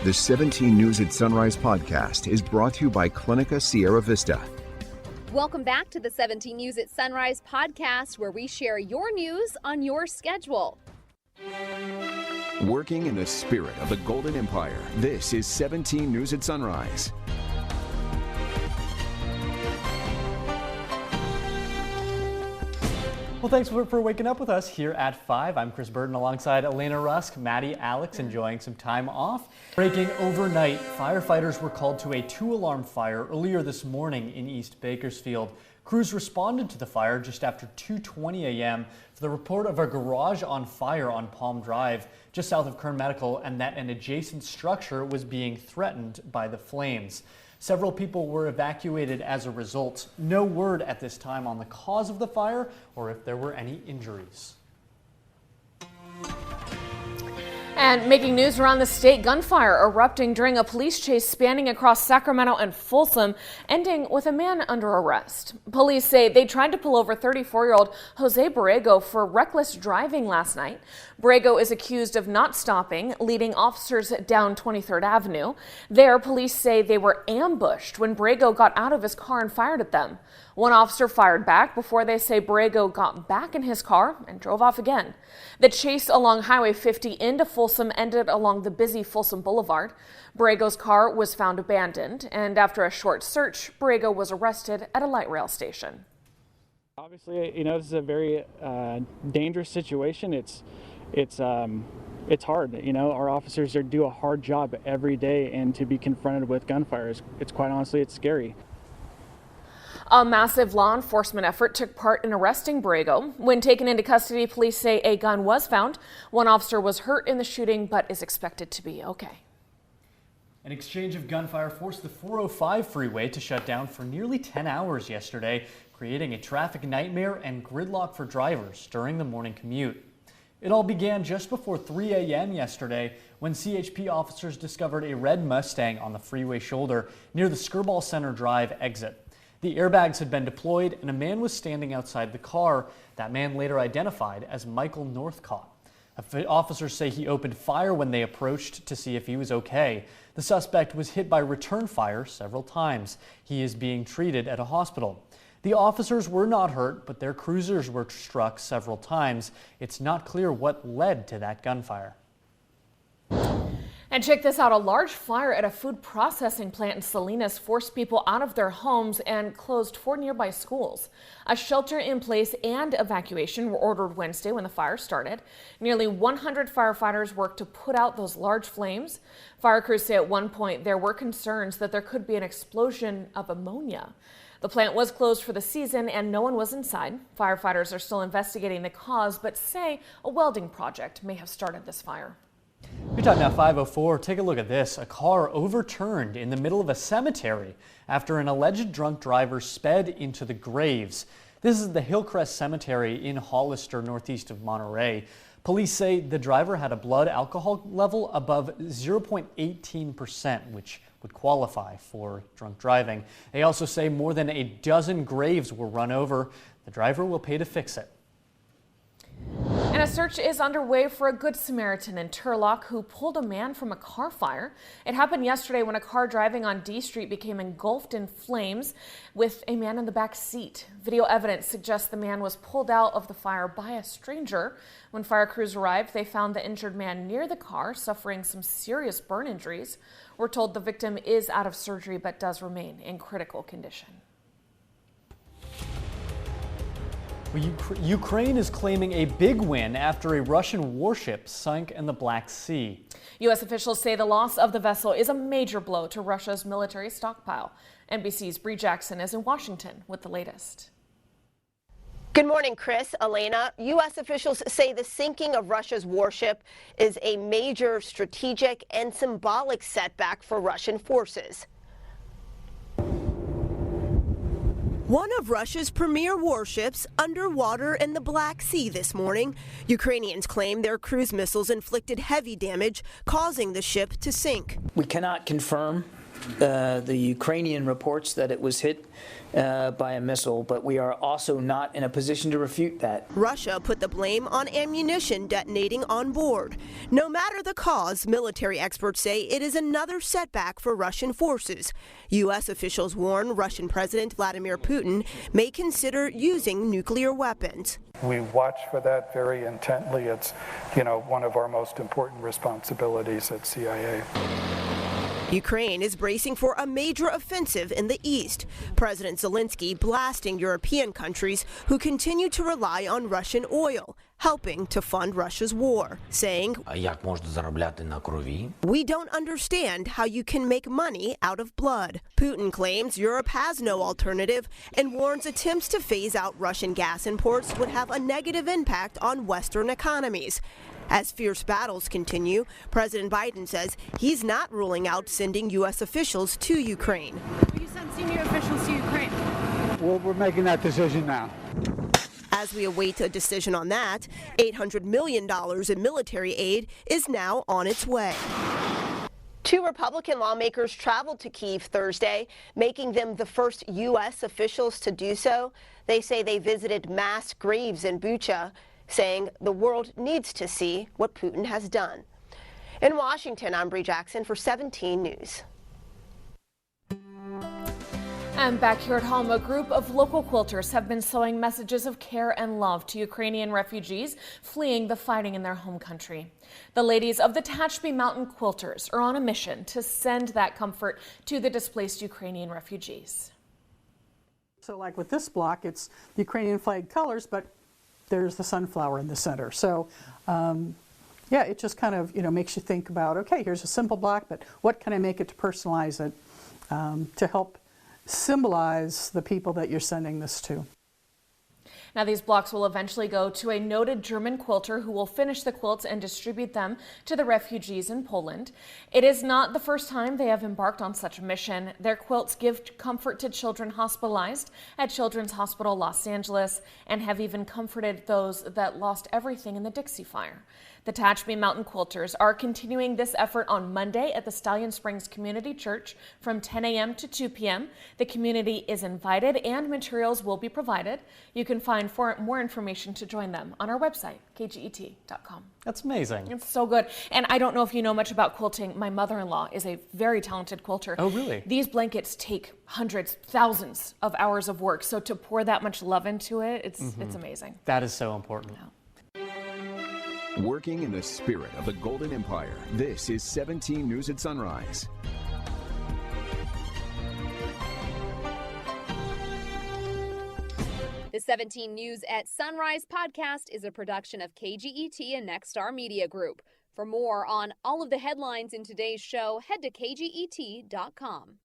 The 17 News at Sunrise podcast is brought to you by Clinica Sierra Vista. Welcome back to the 17 News at Sunrise podcast, where we share your news on your schedule. Working in the spirit of the Golden Empire, this is 17 News at Sunrise. Well, thanks for waking up with us here at 5. I'm Chris Burton alongside Elena Rusk, Maddie, Alex, enjoying some time off. Breaking overnight, firefighters were called to a 2-alarm fire earlier this morning in East Bakersfield. Crews responded to the fire just after 2:20 a.m. for the report of a garage on fire on Palm Drive, just south of Kern Medical, and that an adjacent structure was being threatened by the flames. Several people were evacuated as a result. No word at this time on the cause of the fire or if there were any injuries. And making news around the state, gunfire erupting during a police chase spanning across Sacramento and Folsom, ending with a man under arrest. Police say they tried to pull over 34-year-old Jose Borrego for reckless driving last night. Borrego is accused of not stopping, leading officers down 23rd Avenue. There, police say they were ambushed when Borrego got out of his car and fired at them. One officer fired back before they say Borrego got back in his car and drove off again. The chase along Highway 50 into Folsom ended along the busy Folsom Boulevard. Borrego's car was found abandoned, and after a short search, Borrego was arrested at a light rail station. Obviously, this is a very dangerous situation. It's hard. Our officers do a hard job every day, and to be confronted with gunfire it's quite honestly, it's scary. A massive law enforcement effort took part in arresting Borrego. When taken into custody, police say a gun was found. One officer was hurt in the shooting, but is expected to be okay. An exchange of gunfire forced the 405 freeway to shut down for nearly 10 hours yesterday, creating a traffic nightmare and gridlock for drivers during the morning commute. It all began just before 3 a.m. yesterday when CHP officers discovered a red Mustang on the freeway shoulder near the Skirball Center Drive exit. The airbags had been deployed and a man was standing outside the car. That man later identified as Michael Northcott. Officers say he opened fire when they approached to see if he was okay. The suspect was hit by return fire several times. He is being treated at a hospital. The officers were not hurt, but their cruisers were struck several times. It's not clear what led to that gunfire. And check this out, a large fire at a food processing plant in Salinas forced people out of their homes and closed 4 nearby schools. A shelter in place and evacuation were ordered Wednesday when the fire started. Nearly 100 firefighters worked to put out those large flames. Fire crews say at one point there were concerns that there could be an explosion of ammonia. The plant was closed for the season and no one was inside. Firefighters are still investigating the cause, but say a welding project may have started this fire. Your time now 5:04. Take a look at this. A car overturned in the middle of a cemetery after an alleged drunk driver sped into the graves. This is the Hillcrest Cemetery in Hollister, northeast of Monterey. Police say the driver had a blood alcohol level above 0.18%, which would qualify for drunk driving. They also say more than a dozen graves were run over. The driver will pay to fix it. And a search is underway for a Good Samaritan in Turlock who pulled a man from a car fire. It happened yesterday when a car driving on D Street became engulfed in flames with a man in the back seat. Video evidence suggests the man was pulled out of the fire by a stranger. When fire crews arrived, they found the injured man near the car, suffering some serious burn injuries. We're told the victim is out of surgery but does remain in critical condition. Ukraine is claiming a big win after a Russian warship sank in the Black Sea. U.S. officials say the loss of the vessel is a major blow to Russia's military stockpile. NBC's Bree Jackson is in Washington with the latest. Good morning, Chris, Elena. U.S. officials say the sinking of Russia's warship is a major strategic and symbolic setback for Russian forces. One of Russia's premier warships underwater in the Black Sea this morning. Ukrainians claim their cruise missiles inflicted heavy damage, causing the ship to sink. We cannot confirm the Ukrainian reports that it was hit by a missile, but we are also not in a position to refute that. Russia put the blame on ammunition detonating on board. No matter the cause, military experts say it is another setback for Russian forces. U.S. officials warn Russian President Vladimir Putin may consider using nuclear weapons. We watch for that very intently. It's, one of our most important responsibilities at CIA. Ukraine is bracing for a major offensive in the east. President Zelensky blasting European countries who continue to rely on Russian oil, helping to fund Russia's war, saying, "We don't understand how you can make money out of blood." Putin claims Europe has no alternative and warns attempts to phase out Russian gas imports would have a negative impact on Western economies. As fierce battles continue, President Biden says he's not ruling out sending U.S. officials to Ukraine. Will you send senior officials to Ukraine? Well, we're making that decision now. As we await a decision on that, $800 million in military aid is now on its way. 2 Republican lawmakers traveled to Kyiv Thursday, making them the first U.S. officials to do so. They say they visited mass graves in Bucha, saying the world needs to see what Putin has done. In Washington, I'm Bree Jackson for 17 News. And back here at home, a group of local quilters have been sewing messages of care and love to Ukrainian refugees fleeing the fighting in their home country. The ladies of the Tehachapi Mountain Quilters are on a mission to send that comfort to the displaced Ukrainian refugees. So like with this block, it's Ukrainian flag colors, but there's the sunflower in the center. So yeah, it just kind of, makes you think about, okay, here's a simple block, but what can I make it to personalize it to help symbolize the people that you're sending this to. Now, these blocks will eventually go to a noted German quilter who will finish the quilts and distribute them to the refugees in Poland. It is not the first time they have embarked on such a mission. Their quilts give comfort to children hospitalized at Children's Hospital Los Angeles and have even comforted those that lost everything in the Dixie Fire. The Tehachapi Mountain Quilters are continuing this effort on Monday at the Stallion Springs Community Church from 10 a.m. to 2 p.m. The community is invited and materials will be provided. You can find more information to join them on our website, kget.com. That's amazing. It's so good. And I don't know if you know much about quilting. My mother-in-law is a very talented quilter. Oh, really? These blankets take hundreds, thousands of hours of work. So to pour that much love into it, it's amazing. That is so important. Yeah. Working in the spirit of the Golden Empire, this is 17 News at Sunrise. The 17 News at Sunrise podcast is a production of KGET and Nexstar Media Group. For more on all of the headlines in today's show, head to kget.com.